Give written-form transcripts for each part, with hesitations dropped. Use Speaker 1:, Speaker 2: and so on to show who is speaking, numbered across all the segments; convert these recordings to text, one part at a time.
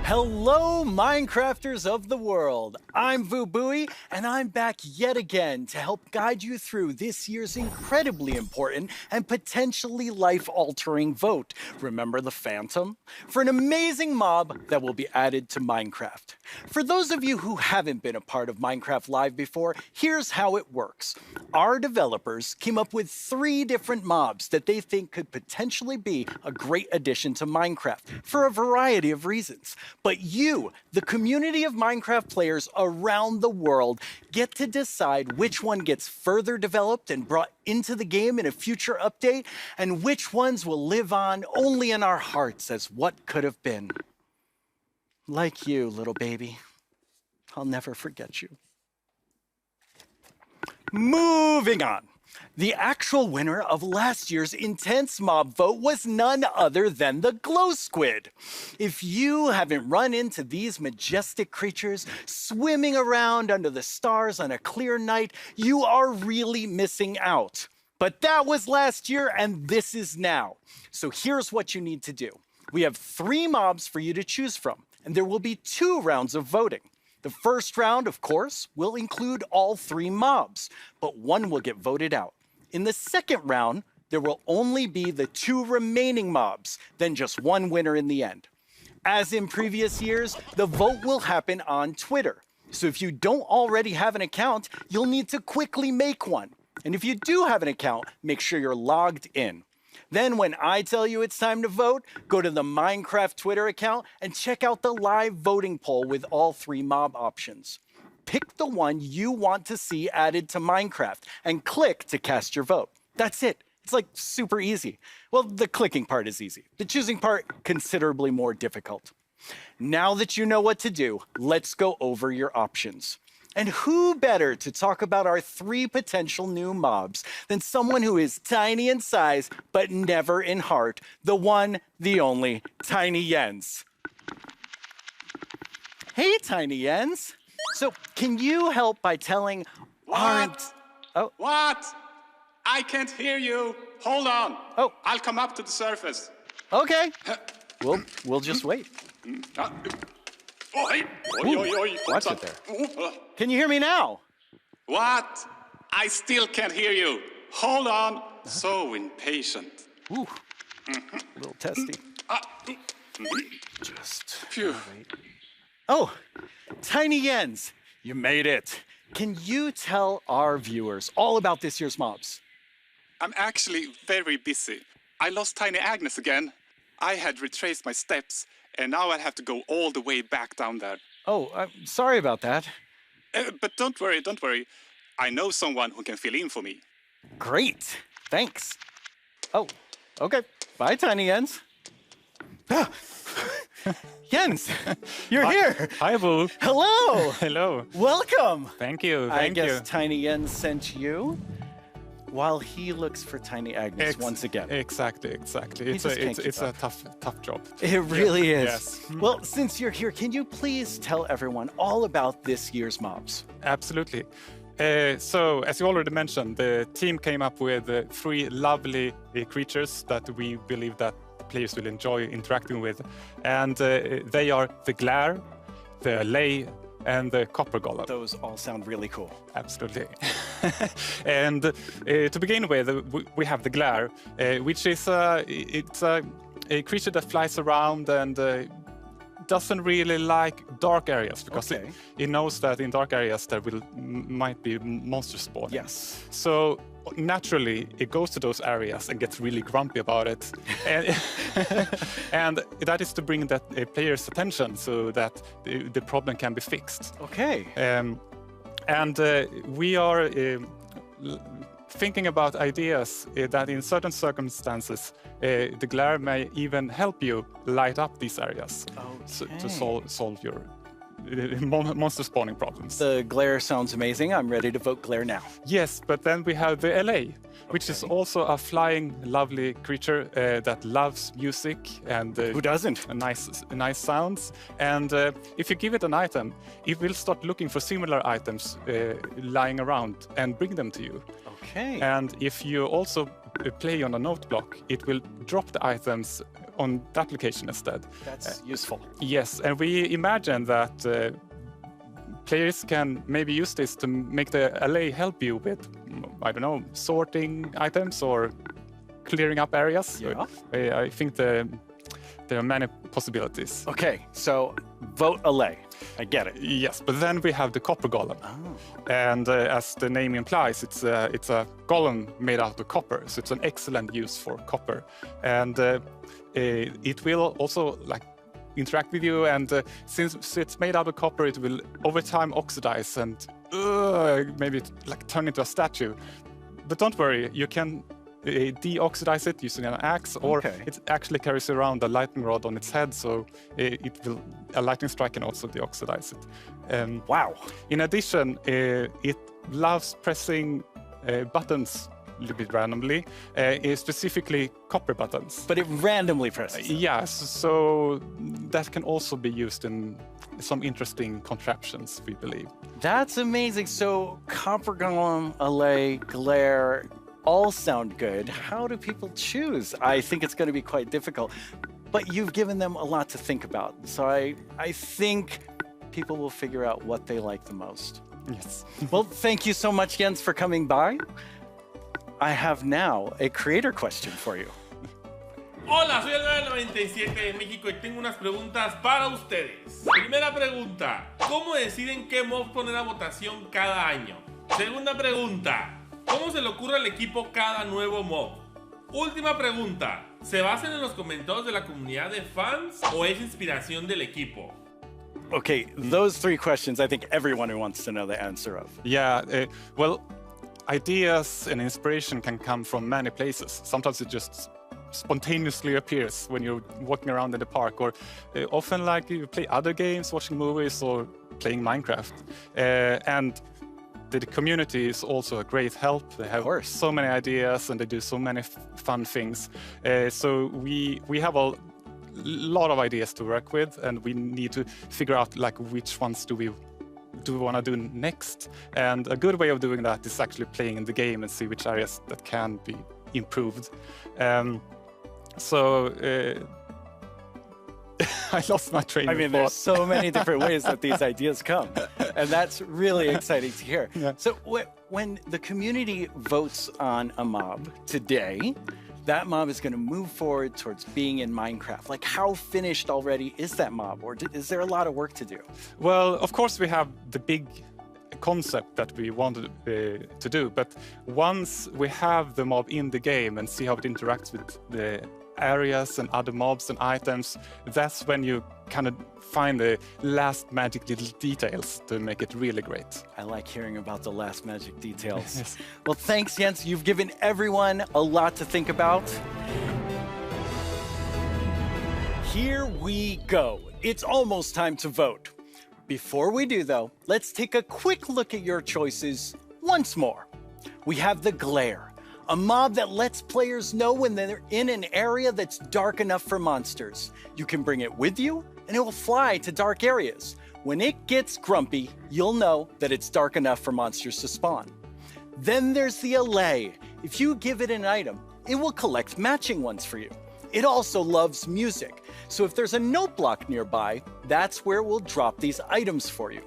Speaker 1: Hello, Minecrafters of the world. I'm VooBuoy, and I'm back yet again to help guide you through this year's incredibly important and potentially life-altering vote. Remember the Phantom? For an amazing mob that will be added to Minecraft. For those of you who haven't been a part of Minecraft Live before, here's how it works. Our developers came up with 3 different mobs that they think could potentially be a great addition to Minecraft for a variety of reasons. But you, the community of Minecraft players around the world, get to decide which one gets further developed and brought into the game in a future update, and which ones will live on only in our hearts as what could have been. Like you, little baby. I'll never forget you. Moving on. The actual winner of last year's intense mob vote was none other than the Glow Squid. If you haven't run into these majestic creatures swimming around under the stars on a clear night, you are really missing out. But that was last year and this is now. So here's what you need to do. We have 3 mobs for you to choose from, and there will be 2 rounds of voting. The first round, of course, will include all 3 mobs, but one will get voted out. In the second round, there will only be the 2 remaining mobs, then just one winner in the end. As in previous years, the vote will happen on Twitter. So if you don't already have an account, you'll need to quickly make one. And if you do have an account, make sure you're logged in. Then when I tell you it's time to vote, go to the Minecraft Twitter account and check out the live voting poll with all 3 mob options. Pick the one you want to see added to Minecraft and click to cast your vote. That's it. It's like super easy. Well, the clicking part is easy. The choosing part, considerably more difficult. Now that you know what to do, let's go over your options. And who better to talk about our 3 potential new mobs than someone who is tiny in size, but never in heart, the one, the only, Tiny Jens. Hey, Tiny Jens. So, can you help by telling
Speaker 2: What? What? I can't hear you. Hold on.
Speaker 1: Oh.
Speaker 2: I'll come up to the surface.
Speaker 1: Okay. We'll just wait.
Speaker 2: Oi, oi, oi, oi.
Speaker 1: Watch it there. Can you hear me now?
Speaker 2: What? I still can't hear you. Hold on. So impatient.
Speaker 1: Ooh, a little testy. Just
Speaker 2: Phew.
Speaker 1: wait. Oh, Tiny Jens, you made it. Can you tell our viewers all about this year's mobs?
Speaker 2: I'm actually very busy. I lost Tiny Agnes again. I had retraced my steps, and now I have to go all the way back down there.
Speaker 1: Oh, I'm sorry about that.
Speaker 2: But don't worry, don't worry. I know someone who can fill in for me.
Speaker 1: Great, thanks. Oh, okay. Bye, Tiny Jens. Jens, you're here.
Speaker 3: Hi, Voo.
Speaker 1: Hello.
Speaker 3: Hello.
Speaker 1: Welcome.
Speaker 3: Thank you.
Speaker 1: I
Speaker 3: Thank
Speaker 1: guess
Speaker 3: you.
Speaker 1: Tiny Jens sent you while he looks for Tiny Agnes once again.
Speaker 3: Exactly. It's
Speaker 1: just can't
Speaker 3: a
Speaker 1: keep
Speaker 3: tough job.
Speaker 1: It really is.
Speaker 3: Yes.
Speaker 1: Well, since you're here, can you please tell everyone all about this year's mobs?
Speaker 3: Absolutely. So, as you already mentioned, the team came up with 3 lovely creatures that we believe that players will enjoy interacting with, and they are the Glare, the Lay, and the Copper Golem.
Speaker 1: Those all sound really cool.
Speaker 3: Absolutely. And to begin with, we have the Glare, which is it's a creature that flies around and doesn't really like dark areas because it knows that in dark areas there might be monsters spawning.
Speaker 1: Yes.
Speaker 3: So naturally, it goes to those areas and gets really grumpy about it. And that is to bring that player's attention so that the problem can be fixed.
Speaker 1: Okay.
Speaker 3: And we are thinking about ideas that in certain circumstances, the Glare may even help you light up these areas to solve your monster spawning problems.
Speaker 1: The Glare sounds amazing. I'm ready to vote Glare now.
Speaker 3: Yes, but then we have the LA, which is also a flying, lovely creature that loves music and
Speaker 1: Who doesn't?
Speaker 3: nice sounds. And if you give it an item, it will start looking for similar items lying around and bring them to you.
Speaker 1: Okay.
Speaker 3: And if you also play on a note block, it will drop the items on that location instead.
Speaker 1: That's useful.
Speaker 3: Yes, and we imagine that players can maybe use this to make the LA help you with, I don't know, sorting items or clearing up areas.
Speaker 1: Yeah.
Speaker 3: I think there are many possibilities.
Speaker 1: Okay, so vote LA. I get it.
Speaker 3: Yes, but then we have the copper golem.
Speaker 1: Oh.
Speaker 3: And as the name implies, it's a golem made out of copper, so it's an excellent use for copper. And it will also interact with you, and since it's made out of copper, it will over time oxidize and maybe turn into a statue. But don't worry, you can deoxidize it using an axe, or it actually carries around a lightning rod on its head, so a lightning strike can also deoxidize it.
Speaker 1: Wow.
Speaker 3: In addition, it loves pressing buttons a little bit randomly, specifically copper buttons.
Speaker 1: But it randomly presses.
Speaker 3: Yes, so that can also be used in some interesting contraptions, we believe.
Speaker 1: That's amazing. So Copper Golem, LA, Glare, all sound good. How do people choose? I think it's going to be quite difficult, but you've given them a lot to think about. So I think people will figure out what they like the most.
Speaker 3: Yes.
Speaker 1: Well, thank you so much, Jens, for coming by. I have now a creator question for you.
Speaker 4: Hola, soy el 997 de México y tengo unas preguntas para ustedes. Primera pregunta, ¿cómo deciden qué mob poner a votación cada año? Segunda pregunta, ¿cómo se le ocurre al equipo cada nuevo mob? Última pregunta, ¿se basan en los comentarios de la comunidad de fans o es inspiración del equipo?
Speaker 1: Okay, those three questions I think everyone wants to know the answer of.
Speaker 3: Yeah, well, ideas and inspiration can come from many places. Sometimes it just spontaneously appears when you're walking around in the park, or often you play other games, watching movies, or playing Minecraft. And the community is also a great help. They have so many ideas and they do so many fun things. So we have a lot of ideas to work with, and we need to figure out which ones do we want to do next. And a good way of doing that is actually playing in the game and see which areas that can be improved. I lost my train of thought.
Speaker 1: There's so many different ways that these ideas come, and that's really exciting to hear.
Speaker 3: Yeah.
Speaker 1: So when the community votes on a mob today, that mob is going to move forward towards being in Minecraft. How finished already is that mob, or is there a lot of work to do?
Speaker 3: Well, of course we have the big concept that we wanted to do, but once we have the mob in the game and see how it interacts with the areas and other mobs and items, that's when you kind of find the last magic little details to make it really great.
Speaker 1: I like hearing about the last magic details.
Speaker 3: Yes.
Speaker 1: Well, thanks, Jens. You've given everyone a lot to think about. Here we go. It's almost time to vote. Before we do, though, let's take a quick look at your choices once more. We have the Glare, a mob that lets players know when they're in an area that's dark enough for monsters. You can bring it with you, and it will fly to dark areas. When it gets grumpy, you'll know that it's dark enough for monsters to spawn. Then there's the LA. If you give it an item, it will collect matching ones for you. It also loves music, so if there's a note block nearby, that's where we'll drop these items for you.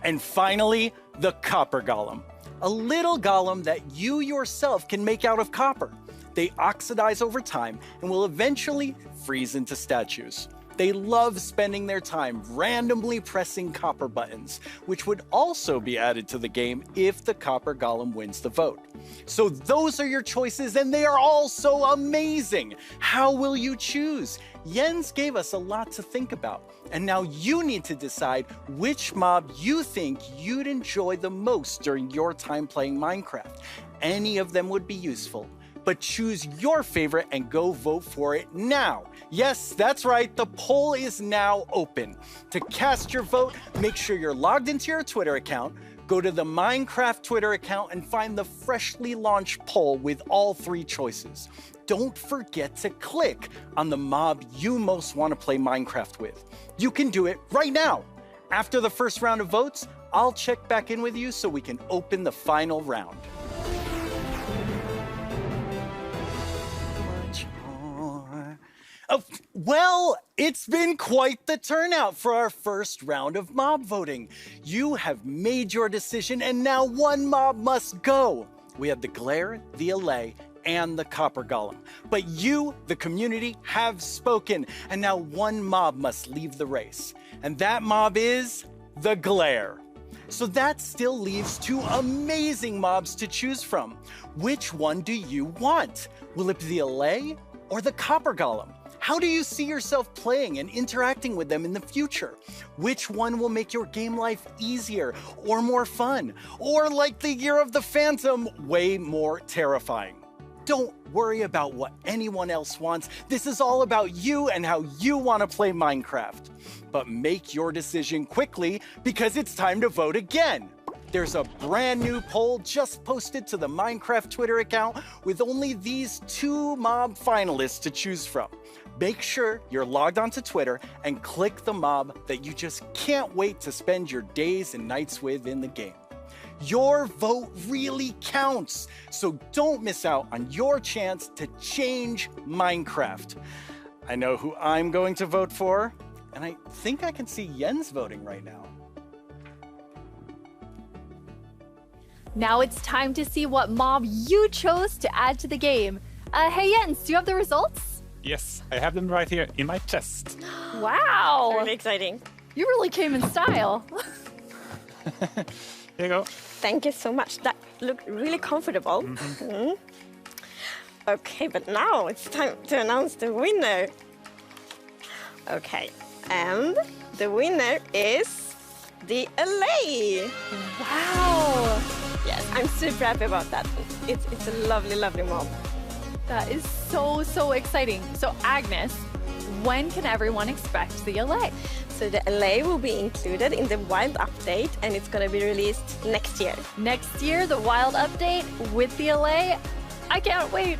Speaker 1: And finally, the Copper Golem, a little golem that you yourself can make out of copper. They oxidize over time and will eventually freeze into statues. They love spending their time randomly pressing copper buttons, which would also be added to the game if the Copper Golem wins the vote. So those are your choices, and they are all so amazing. How will you choose? Jens gave us a lot to think about, and now you need to decide which mob you think you'd enjoy the most during your time playing Minecraft. Any of them would be useful, but choose your favorite and go vote for it now. Yes, that's right, the poll is now open. To cast your vote, make sure you're logged into your Twitter account, go to the Minecraft Twitter account and find the freshly launched poll with all three choices. Don't forget to click on the mob you most want to play Minecraft with. You can do it right now. After the first round of votes, I'll check back in with you so we can open the final round. Well, it's been quite the turnout for our first round of mob voting. You have made your decision, and now one mob must go. We have the Glare, the Allay, and the Copper Golem. But you, the community, have spoken, and now one mob must leave the race. And that mob is the Glare. So that still leaves two amazing mobs to choose from. Which one do you want? Will it be the Allay or the Copper Golem? How do you see yourself playing and interacting with them in the future? Which one will make your game life easier or more fun? Or like the Year of the Phantom, way more terrifying? Don't worry about what anyone else wants. This is all about you and how you want to play Minecraft. But make your decision quickly because it's time to vote again. There's a brand new poll just posted to the Minecraft Twitter account with only these two mob finalists to choose from. Make sure you're logged onto Twitter and click the mob that you just can't wait to spend your days and nights with in the game. Your vote really counts, so don't miss out on your chance to change Minecraft. I know who I'm going to vote for, and I think I can see Jens voting right now.
Speaker 5: Now it's time to see what mob you chose to add to the game. Hey Jens, do you have the results?
Speaker 3: Yes, I have them right here in my chest.
Speaker 5: Wow!
Speaker 6: Really exciting.
Speaker 5: You really came in style.
Speaker 3: Here you go.
Speaker 6: Thank you so much. That looked really comfortable. Mm. Okay, but now it's time to announce the winner. Okay, and the winner is the Allay.
Speaker 5: Wow!
Speaker 6: Yes, I'm super happy about that. It's a lovely, lovely mob.
Speaker 5: That is so exciting. So Agnes, when can everyone expect the Allay?
Speaker 6: So the Allay will be included in the Wild update, and it's gonna be released next year.
Speaker 5: Next year, the Wild update with the Allay. I can't wait.